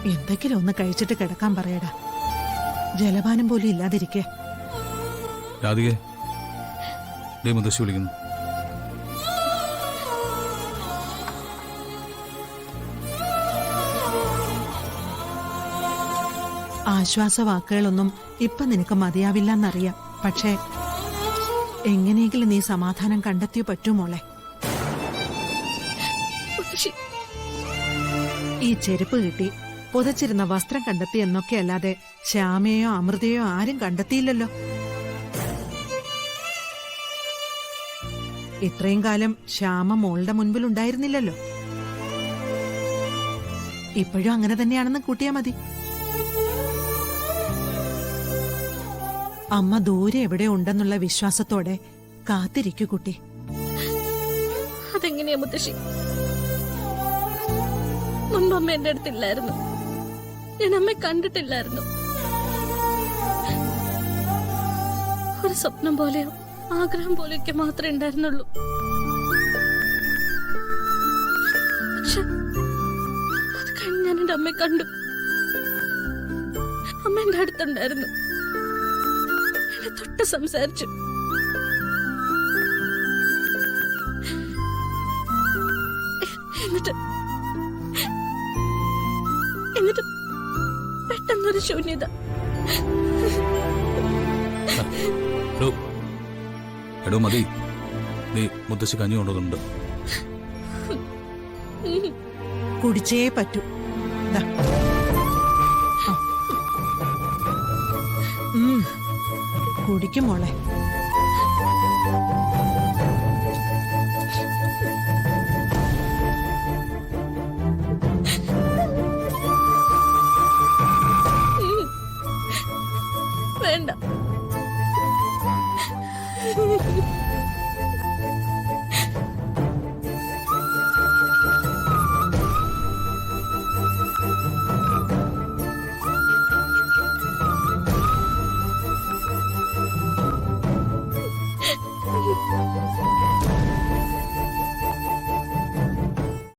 എന്തെങ്കിലും ഒന്ന് കഴിച്ചിട്ട് കിടക്കാൻ പറയടാ. ജലപാനം പോലും ഇല്ലാതിരിക്കേ. രാധികെ, ദേ മുത്തശ്ശി വിളിക്കുന്നു. ആശ്വാസവാക്കുകളൊന്നും ഇപ്പൊ നിനക്ക് മതിയാവില്ലെന്നറിയാം. പക്ഷേ എങ്ങനെയെങ്കിലും നീ സമാധാനം കണ്ടെത്തിയോ പറ്റൂ മോളെ. ഈ ചെരുപ്പ് കിട്ടി, പുതച്ചിരുന്ന വസ്ത്രം കണ്ടെത്തി എന്നൊക്കെ അല്ലാതെ ശ്യാമയോ അമൃതയോ ആരും കണ്ടെത്തിയില്ലല്ലോ. ഇത്രയും കാലം ശ്യാമ മോളുടെ മുൻപിൽ ഉണ്ടായിരുന്നില്ലല്ലോ. ഇപ്പോഴും അങ്ങനെ തന്നെയാണെന്ന് കൂട്ടിയാ മതി. അമ്മ ദൂരെ എവിടെ ഉണ്ടെന്നുള്ള വിശ്വാസത്തോടെ കാത്തിരിക്കൂ കുട്ടി. അതെങ്ങനെയാ മുത്തശ്ശി? മുൻപ് അമ്മ എന്റെ അടുത്തില്ലായിരുന്നു. ഞാൻ അമ്മയെ കണ്ടിട്ടില്ലായിരുന്നു. ഒരു സ്വപ്നം പോലെയോ ആഗ്രഹം പോലെയൊക്കെ മാത്രമേ ഉണ്ടായിരുന്നുള്ളൂ. പക്ഷെ അത് കഴിഞ്ഞ് ഞാൻ എന്റെ അമ്മയെ കണ്ടു. അമ്മ എന്റെ അടുത്തുണ്ടായിരുന്നു. എന്നെ തൊട്ട് സംസാരിച്ചു. എന്നിട്ട് പെട്ടെന്നൊരു ശൂന്യത. എടോ മതി, നീ മുത്തശ്ശി കഞ്ഞി കൊണ്ടതുണ്ട്. കുടിച്ചേ പറ്റൂ. കുടിക്കും മോളെ. വേണ്ട.